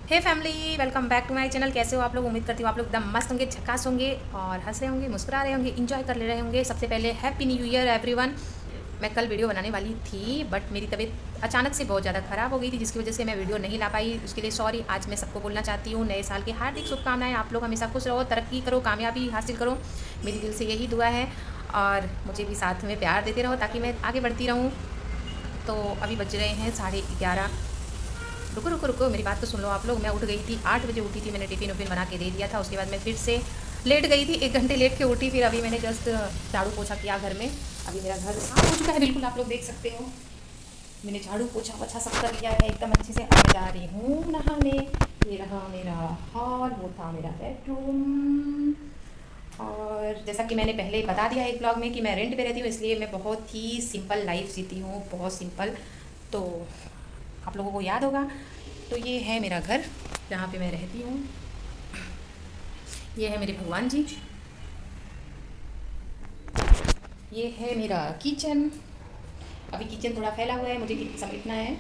Hey family, welcome back to my channel. कैसे हो आप लोग? उम्मीद करती हूँ आप लोग एकदम मस्त होंगे, झकास होंगे और हंस रहे होंगे, मुस्कुरा रहे होंगे, इंजॉय कर ले रहे होंगे। सबसे पहले हैप्पी न्यू ईयर एवरीवन। मैं कल वीडियो बनाने वाली थी बट मेरी तबीयत अचानक से बहुत ज़्यादा ख़राब हो गई थी, जिसकी वजह से मैं वीडियो नहीं ला पाई। उसके लिए सॉरी। आज मैं सबको बोलना चाहती हूँ नए साल की हार्दिक शुभकामनाएं। आप लोग हमेशा खुश रहो, तरक्की करो, कामयाबी हासिल करो, मेरी दिल से यही दुआ है। और मुझे भी साथ में प्यार देते रहो ताकि मैं आगे बढ़ती रहूँ। तो अभी बज रहे हैं 11:30। रुको रुको रुको, मेरी बात तो सुन लो आप लोग। मैं उठ गई थी 8 बजे उठी थी, मैंने टिफ़िन उफ़िन बना के दे दिया था। उसके बाद मैं फिर से लेट गई थी, 1 घंटे लेट के उठी। फिर अभी मैंने जस्ट झाड़ू पोछा किया घर में। अभी मेरा घर साफ हो चुका है बिल्कुल, आप लोग देख सकते हो। मैंने झाड़ू पोछा वछा सब कर लिया है एकदम अच्छे से। अब मैं जा रही हूँ नहाने। ये रहा मेरा हॉल, वो था मेरा बेडरूम। और जैसा कि मैंने पहले बता दिया एक ब्लॉग में कि मैं रेंट पे रहती हूँ, इसलिए मैं बहुत ही सिंपल लाइफ जीती हूँ, बहुत सिंपल। तो आप लोगों को याद होगा। तो ये है मेरा घर जहाँ पे मैं रहती हूँ। ये है मेरे भगवान जी। ये है मेरा किचन। अभी किचन थोड़ा फैला हुआ है, मुझे समेटना है।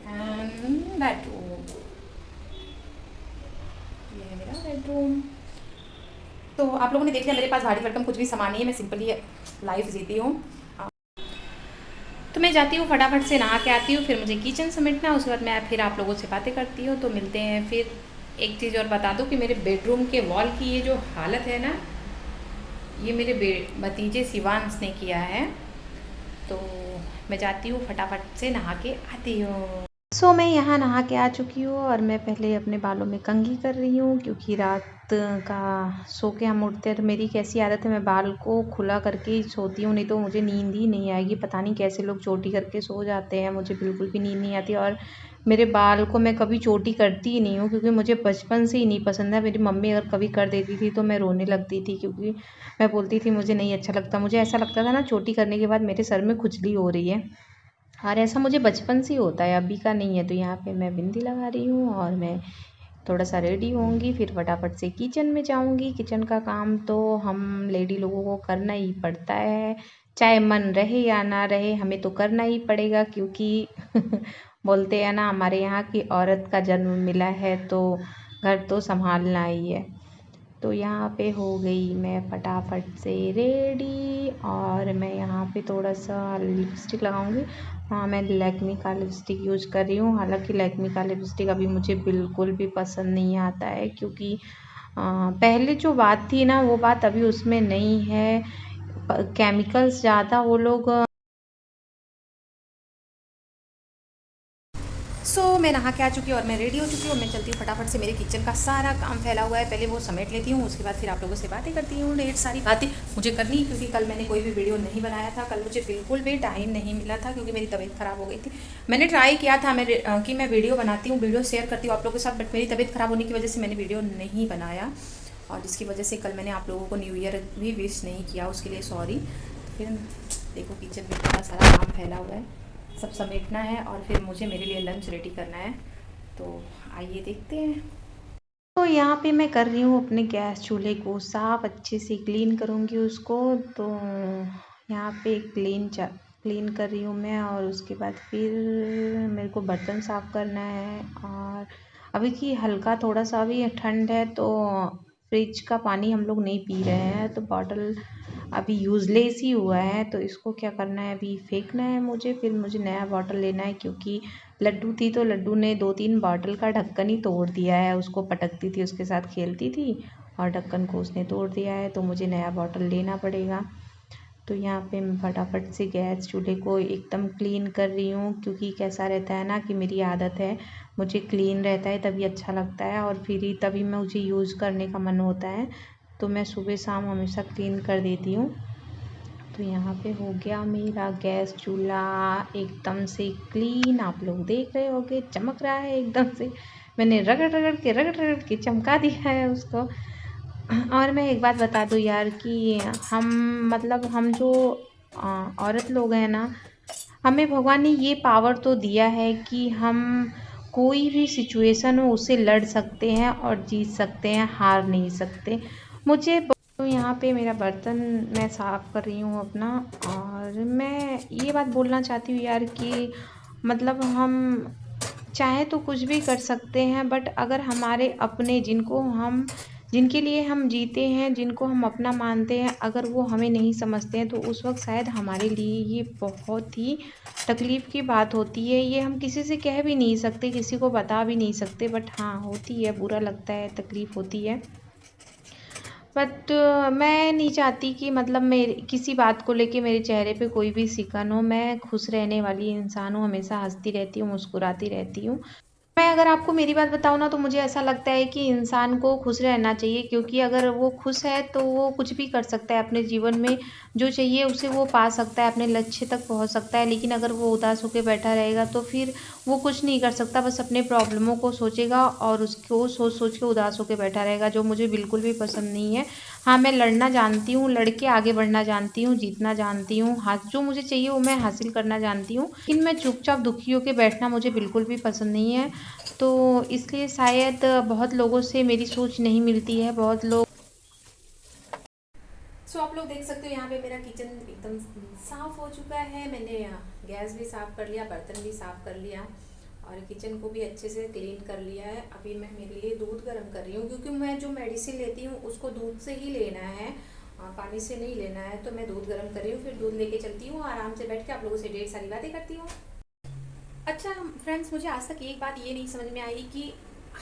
एंड बेडरूम, ये है मेरा बेडरूम। तो आप लोगों ने देख लिया, मेरे पास भारी भरकम कुछ भी सामान नहीं है, मैं सिंपली लाइफ जीती हूँ। तो मैं जाती हूँ, फटाफट से नहा के आती हूँ, फिर मुझे किचन समेटना, उसके बाद मैं फिर आप लोगों से बातें करती हूँ। तो मिलते हैं फिर। एक चीज़ और बता दूँ कि मेरे बेडरूम के वॉल की ये जो हालत है ना, ये मेरे भतीजे शिवांश ने किया है। तो मैं जाती हूँ, फटाफट से नहा के आती हूँ। मैं यहाँ नहा के आ चुकी हूँ और मैं पहले अपने बालों में कंघी कर रही हूँ, क्योंकि रात का सो के हम उठते हैं तो मेरी कैसी आदत है, मैं बाल को खुला करके ही सोती हूँ, नहीं तो मुझे नींद ही नहीं आएगी। पता नहीं कैसे लोग चोटी करके सो जाते हैं, मुझे बिल्कुल भी नींद नहीं आती। और मेरे बाल को मैं कभी चोटी करती ही नहीं हूँ, क्योंकि मुझे बचपन से ही नहीं पसंद है। मेरी मम्मी अगर कभी कर देती थी तो मैं रोने लगती थी, क्योंकि मैं बोलती थी मुझे नहीं अच्छा लगता। मुझे ऐसा लगता था ना चोटी करने के बाद मेरे सर में खुजली हो रही है, और ऐसा मुझे बचपन से ही होता है, अभी का नहीं है। तो यहाँ पे मैं बिंदी लगा रही हूँ और मैं थोड़ा सा रेडी होंगी, फिर फटाफट से किचन में जाऊँगी। किचन का काम तो हम लेडी लोगों को करना ही पड़ता है, चाहे मन रहे या ना रहे, हमें तो करना ही पड़ेगा, क्योंकि बोलते हैं ना हमारे यहाँ की औरत का जन्म मिला है तो घर तो संभालना ही है। तो यहाँ पे हो गई मैं फटाफट से रेडी, और मैं यहाँ पे थोड़ा सा लिपस्टिक लगाऊंगी। हाँ, मैं लैक्मी का लिपस्टिक यूज़ कर रही हूँ। हालांकि लैक्मी का लिपस्टिक अभी मुझे बिल्कुल भी पसंद नहीं आता है, क्योंकि पहले जो बात थी ना वो बात अभी उसमें नहीं है। केमिकल्स ज़्यादा वो लोग। मैं नहा के आ चुकी हूँ और मैं रेडी हो चुकी हूँ। मैं चलती हूँ फटाफट से, मेरे किचन का सारा काम फैला हुआ है, पहले वो समेट लेती हूँ, उसके बाद फिर आप लोगों से बातें करती हूँ। ढेर सारी बातें मुझे करनी, क्योंकि कल मैंने कोई भी वीडियो नहीं बनाया था। कल मुझे बिल्कुल भी टाइम नहीं मिला था, क्योंकि मेरी तबीयत ख़राब हो गई थी। मैंने ट्राई किया था कि मैं वीडियो बनाती हूँ, वीडियो शेयर करती हूँ आप लोगों के साथ, बट मेरी तबीयत ख़राब होने की वजह से मैंने वीडियो नहीं बनाया, और जिसकी वजह से कल मैंने आप लोगों को न्यू ईयर भी विश नहीं किया, उसके लिए सॉरी। फिर देखो किचन में इतना सारा काम फैला हुआ है, सब समेटना है और फिर मुझे मेरे लिए लंच रेडी करना है। तो आइए देखते हैं। तो यहाँ पे मैं कर रही हूँ अपने गैस चूल्हे को साफ़, अच्छे से क्लीन करूँगी उसको। तो यहाँ पे क्लीन कर रही हूँ मैं, और उसके बाद फिर मेरे को बर्तन साफ़ करना है। और अभी की हल्का थोड़ा सा भी ठंड है, तो फ्रिज का पानी हम लोग नहीं पी रहे हैं, तो बॉटल अभी यूज़लेस ही हुआ है, तो इसको क्या करना है, अभी फेंकना है मुझे। फिर मुझे नया बॉटल लेना है, क्योंकि लड्डू थी तो लड्डू ने 2-3 बॉटल का ढक्कन ही तोड़ दिया है। उसको पटकती थी, उसके साथ खेलती थी और ढक्कन को उसने तोड़ दिया है, तो मुझे नया बॉटल लेना पड़ेगा। तो यहाँ पे मैं फटाफट से गैस चूल्हे को एकदम क्लीन कर रही हूँ, क्योंकि कैसा रहता है ना कि मेरी आदत है, मुझे क्लीन रहता है तभी अच्छा लगता है, और फिर ही तभी मैं मुझे यूज़ करने का मन होता है। तो मैं सुबह शाम हमेशा क्लीन कर देती हूँ। तो यहाँ पे हो गया मेरा गैस चूल्हा एकदम से क्लीन, आप लोग देख रहे होगे चमक रहा है एकदम से। मैंने रगड़ के चमका दिया है उसको। और मैं एक बात बता दूँ यार, कि हम जो औरत लोग हैं ना, हमें भगवान ने ये पावर तो दिया है कि हम कोई भी सिचुएशन हो उससे लड़ सकते हैं और जीत सकते हैं, हार नहीं सकते। मुझे तो यहाँ पे मेरा बर्तन मैं साफ़ कर रही हूँ अपना, और मैं ये बात बोलना चाहती हूँ यार कि हम चाहे तो कुछ भी कर सकते हैं, बट अगर हमारे अपने जिनके लिए हम जीते हैं, जिनको हम अपना मानते हैं, अगर वो हमें नहीं समझते हैं तो उस वक़्त शायद हमारे लिए ये बहुत ही तकलीफ़ की बात होती है। ये हम किसी से कह भी नहीं सकते, किसी को बता भी नहीं सकते, बट हाँ, होती है, बुरा लगता है, तकलीफ़ होती है। बट मैं नहीं चाहती कि मतलब मेरे किसी बात को लेके मेरे चेहरे पे कोई भी सिकन हो। मैं खुश रहने वाली इंसान हूँ, हमेशा हँसती रहती हूँ, मुस्कुराती रहती हूँ। मैं अगर आपको मेरी बात बताऊँ ना, तो मुझे ऐसा लगता है कि इंसान को खुश रहना चाहिए, क्योंकि अगर वो खुश है तो वो कुछ भी कर सकता है अपने जीवन में, जो चाहिए उसे वो पा सकता है, अपने लक्ष्य तक पहुँच सकता है। लेकिन अगर वो उदास होके बैठा रहेगा तो फिर वो कुछ नहीं कर सकता, बस अपने प्रॉब्लमों को सोचेगा और उसको सोच-सोच के उदास होके बैठा रहेगा, जो मुझे बिल्कुल भी पसंद नहीं है। हाँ, मैं लड़ना जानती हूँ, लड़ के आगे बढ़ना जानती हूँ, जीतना जानती हूँ, जो मुझे चाहिए वो मैं हासिल करना जानती हूँ। लेकिन मैं चुपचाप दुखी होके बैठना मुझे बिल्कुल भी पसंद नहीं है। तो इसलिए शायद बहुत लोगों से मेरी सोच नहीं मिलती है, बहुत लोग। सो आप लोग देख सकते हो यहाँ पे मेरा किचन एकदम साफ़ हो चुका है। मैंने गैस भी साफ़ कर लिया, बर्तन भी साफ़ कर लिया और किचन को भी अच्छे से क्लीन कर लिया है। अभी मैं मेरे लिए दूध गर्म कर रही हूँ, क्योंकि मैं जो मेडिसिन लेती हूँ उसको दूध से ही लेना है, पानी से नहीं लेना है। तो मैं दूध गर्म कर रही हूँ, फिर दूध लेके चलती हूँ, आराम से बैठ के आप लोगों से ढेर सारी बातें करती हूँ। अच्छा फ्रेंड्स, मुझे आज तक एक बात ये नहीं समझ में आई कि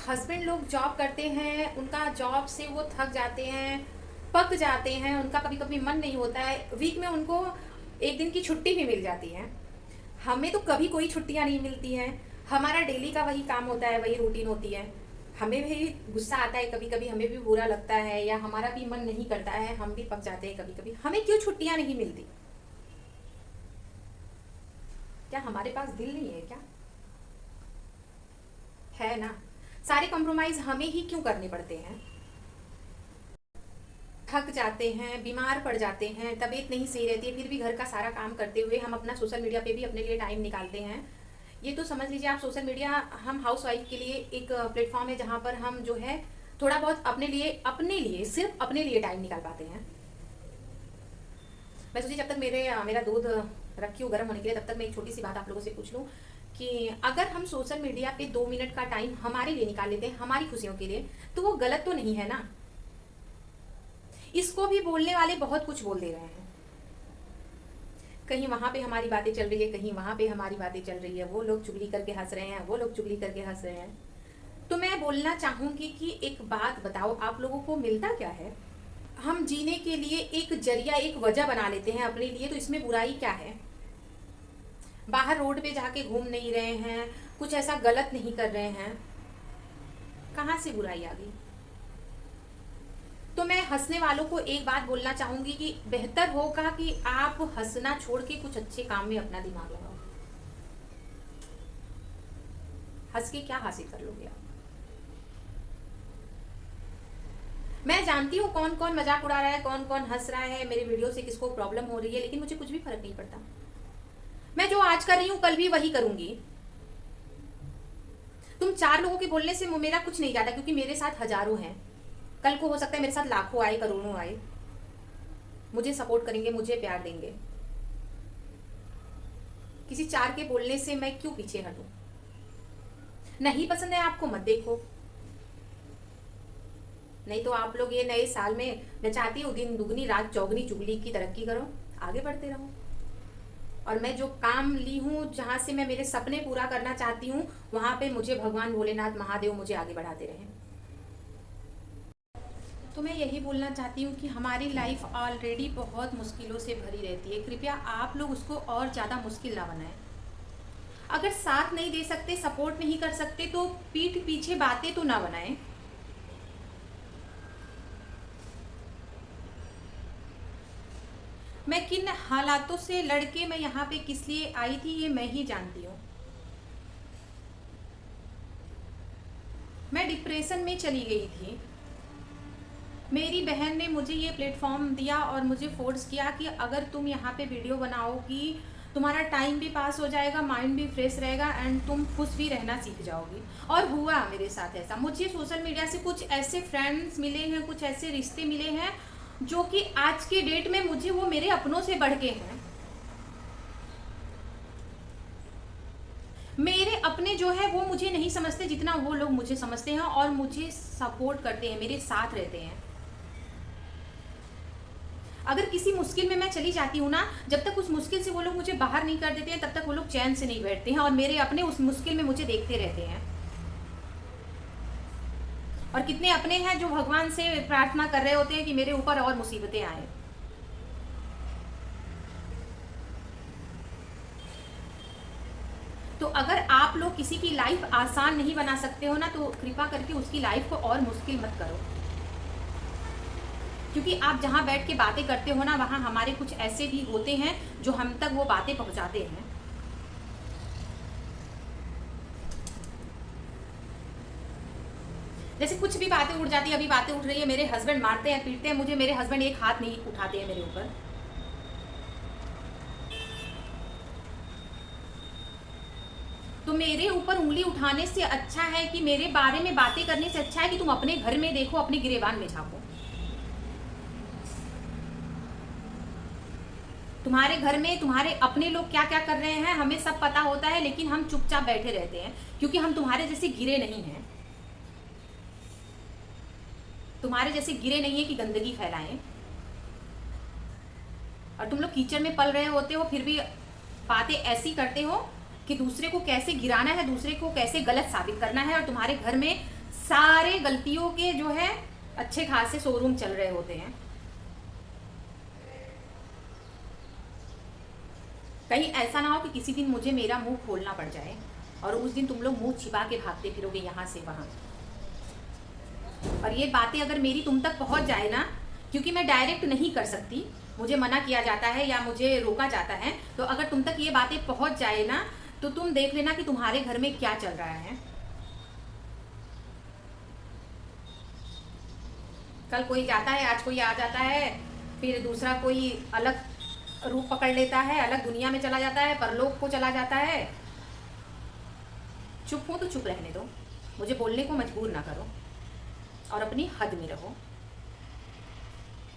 हस्बैंड लोग जॉब करते हैं, उनका जॉब से वो थक जाते हैं, पक जाते हैं, उनका कभी कभी मन नहीं होता है, वीक में उनको एक दिन की छुट्टी भी मिल जाती है। हमें तो कभी कोई छुट्टियां नहीं मिलती हैं। हमारा डेली का वही काम होता है, वही रूटीन होती है। हमें भी गुस्सा आता है, कभी कभी हमें भी बुरा लगता है, या हमारा भी मन नहीं करता है, हम भी पक जाते हैं कभी कभी। हमें क्यों छुट्टियां नहीं मिलती? क्या हमारे पास दिल नहीं है क्या? है ना। सारे कॉम्प्रोमाइज हमें ही क्यों करने पड़ते हैं? थक जाते हैं, बीमार पड़ जाते हैं, तबीयत नहीं सही रहती है, फिर भी घर का सारा काम करते हुए हम अपना सोशल मीडिया पे भी अपने लिए टाइम निकालते हैं। ये तो समझ लीजिए आप, सोशल मीडिया हम हाउस वाइफ के लिए एक प्लेटफॉर्म है जहाँ पर हम जो है थोड़ा बहुत अपने लिए सिर्फ अपने लिए टाइम निकाल पाते हैं। मैं सोची जब तक मेरा दूध रखी हूँ गर्म होने के लिए, तब तक मैं एक छोटी सी बात आप लोगों से पूछ लूँ कि अगर हम सोशल मीडिया पे 2 मिनट का टाइम हमारे लिए निकाल लेते हैं, हमारी खुशियों के लिए, तो वो गलत तो नहीं है ना। इसको भी बोलने वाले बहुत कुछ बोल दे रहे हैं। कहीं वहां पे हमारी बातें चल रही है, कहीं वहां पे हमारी बातें चल रही है, वो लोग चुगली करके हंस रहे हैं, वो लोग चुगली करके हंस रहे हैं। तो मैं बोलना चाहूंगी कि एक बात बताओ, आप लोगों को मिलता क्या है? हम जीने के लिए एक जरिया, एक वजह बना लेते हैं अपने लिए, तो इसमें बुराई क्या है? बाहर रोड पे जाके घूम नहीं रहे हैं, कुछ ऐसा गलत नहीं कर रहे हैं, कहां से बुराई आ गई? तो मैं हंसने वालों को एक बात बोलना चाहूंगी कि बेहतर होगा कि आप हंसना छोड़ के कुछ अच्छे काम में अपना दिमाग लगाओ। हंस के क्या हासिल कर लोगे आप? मैं जानती हूँ कौन कौन मजाक उड़ा रहा है, कौन कौन हंस रहा है, मेरे वीडियो से किसको प्रॉब्लम हो रही है, लेकिन मुझे कुछ भी फर्क नहीं पड़ता। मैं जो आज कर रही हूँ कल भी वही करूंगी। तुम 4 लोगों के बोलने से मेरा कुछ नहीं जाता, क्योंकि मेरे साथ हजारों हैं। कल को हो सकता है मेरे साथ लाखों आए, करोड़ों आए, मुझे सपोर्ट करेंगे, मुझे प्यार देंगे। किसी 4 के बोलने से मैं क्यों पीछे हटूं? नहीं पसंद है आपको, मत देखो। नहीं तो आप लोग ये नए साल में, मैं चाहती हूँ दिन दुगनी रात चौगनी चुगली की तरक्की करो, आगे बढ़ते रहो। और मैं जो काम ली हूँ, जहाँ से मैं मेरे सपने पूरा करना चाहती हूँ, वहां पे मुझे भगवान भोलेनाथ महादेव मुझे आगे बढ़ाते रहें। तो मैं यही बोलना चाहती हूँ कि हमारी लाइफ ऑलरेडी बहुत मुश्किलों से भरी रहती है, कृपया आप लोग उसको और ज़्यादा मुश्किल ना बनाएं। अगर साथ नहीं दे सकते, सपोर्ट नहीं कर सकते, तो पीठ पीछे बातें तो ना बनाएं। मैं किन हालातों से लड़के मैं यहाँ पे किस लिए आई थी, ये मैं ही जानती हूँ। मैं डिप्रेशन में चली गई थी। मेरी बहन ने मुझे ये प्लेटफॉर्म दिया और मुझे फोर्स किया कि अगर तुम यहाँ पे वीडियो बनाओगी, तुम्हारा टाइम भी पास हो जाएगा, माइंड भी फ्रेश रहेगा एंड तुम खुश भी रहना सीख जाओगी। और हुआ मेरे साथ ऐसा। मुझे सोशल मीडिया से कुछ ऐसे फ्रेंड्स मिले हैं, कुछ ऐसे रिश्ते मिले हैं जो कि आज के डेट में मुझे वो मेरे अपनों से बढ़ के हैं। मेरे अपने जो है वो मुझे नहीं समझते जितना वो लोग मुझे समझते हैं और मुझे सपोर्ट करते हैं, मेरे साथ रहते हैं। अगर किसी मुश्किल में मैं चली जाती हूँ ना, जब तक उस मुश्किल से वो लोग मुझे बाहर नहीं कर देते हैं तब तक वो लोग चैन से नहीं बैठते हैं और मेरे अपने उस मुश्किल में मुझे देखते रहते हैं। और कितने अपने हैं जो भगवान से प्रार्थना कर रहे होते हैं कि मेरे ऊपर और मुसीबतें आए। तो अगर आप लोग किसी की लाइफ आसान नहीं बना सकते हो ना, तो कृपा करके उसकी लाइफ को और मुश्किल मत करो। क्योंकि आप जहाँ बैठ के बातें करते हो ना, वहाँ हमारे कुछ ऐसे भी होते हैं जो हम तक वो बातें पहुँचाते हैं। जैसे कुछ भी बातें उठ जाती है, अभी बातें उठ रही है, मेरे हस्बैंड मारते हैं पीटते हैं मुझे, मेरे हस्बैंड एक हाथ नहीं उठाते हैं मेरे ऊपर। तो मेरे ऊपर उंगली उठाने से अच्छा है कि मेरे बारे में बातें करने से अच्छा है कि तुम अपने घर में देखो, अपने गिरेबान में झांको। तुम्हारे घर में तुम्हारे अपने लोग क्या क्या कर रहे हैं हमें सब पता होता है, लेकिन हम चुपचाप बैठे रहते हैं क्योंकि हम तुम्हारे जैसे गिरे नहीं हैं। तुम्हारे जैसे गिरे नहीं है कि गंदगी फैलाएं। और तुम लोग कीचड़ में पल रहे होते हो, फिर भी बातें ऐसी करते हो कि दूसरे को कैसे गिराना है, दूसरे को कैसे गलत साबित करना है। और तुम्हारे घर में सारे गलतियों के जो है अच्छे खासे शोरूम चल रहे होते हैं। कहीं ऐसा ना हो कि किसी दिन मुझे मेरा मुंह खोलना पड़ जाए और उस दिन तुम लोग मुंह छिपा के भागते फिरोगे यहाँ से वहाँ। और ये बातें अगर मेरी तुम तक पहुँच जाए ना, क्योंकि मैं डायरेक्ट नहीं कर सकती, मुझे मना किया जाता है या मुझे रोका जाता है, तो अगर तुम तक ये बातें पहुँच जाए ना, तो तुम देख लेना कि तुम्हारे घर में क्या चल रहा है। कल कोई जाता है, आज कोई आ जाता है, फिर दूसरा कोई अलग रूप पकड़ लेता है, अलग दुनिया में चला जाता है, परलोक को चला जाता है। चुप हो तो चुप रहने दो, मुझे बोलने को मजबूर ना करो और अपनी हद में रहो।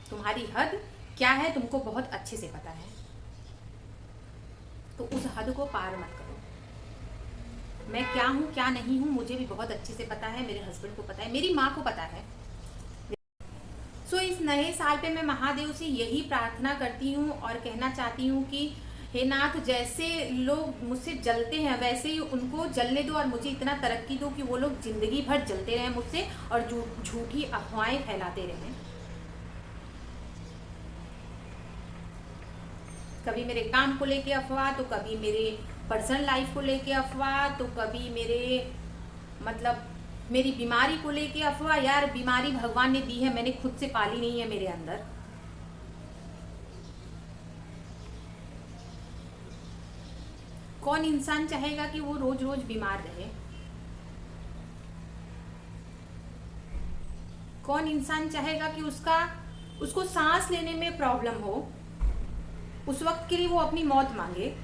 तुम्हारी हद क्या है तुमको बहुत अच्छे से पता है, तो उस हद को पार मत करो। मैं क्या हूँ क्या नहीं हूँ मुझे भी बहुत अच्छे से पता है, मेरे हस्बैंड को पता है, मेरी माँ को पता है। सो इस नए साल पे मैं महादेव से यही प्रार्थना करती हूँ और कहना चाहती हूँ कि हे नाथ, जैसे लोग मुझसे जलते हैं वैसे ही उनको जलने दो और मुझे इतना तरक्की दो कि वो लोग जिंदगी भर जलते रहें मुझसे और झूठी अफवाहें फैलाते रहें। कभी मेरे काम को लेके अफवाह, तो कभी मेरे पर्सनल लाइफ को लेके अफवाह, तो कभी मेरे मतलब मेरी बीमारी को लेके अफवाह। यार बीमारी भगवान ने दी है, मैंने खुद से पाली नहीं है मेरे अंदर। कौन इंसान चाहेगा कि वो रोज रोज बीमार रहे? कौन इंसान चाहेगा कि उसको सांस लेने में प्रॉब्लम हो, उस वक्त के लिए वो अपनी मौत मांगे?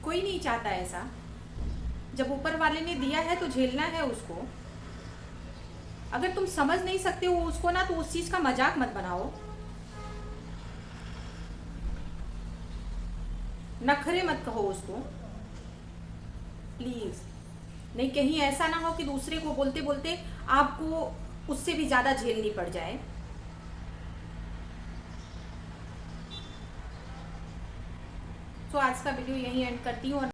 कोई नहीं चाहता ऐसा। जब ऊपर वाले ने दिया है तो झेलना है उसको। अगर तुम समझ नहीं सकते हो उसको ना, तो उस चीज का मजाक मत बनाओ, नखरे मत कहो उसको प्लीज। नहीं कहीं ऐसा ना हो कि दूसरे को बोलते बोलते आपको उससे भी ज्यादा झेलनी पड़ जाए। तो आज का वीडियो यहीं एंड करती हूँ।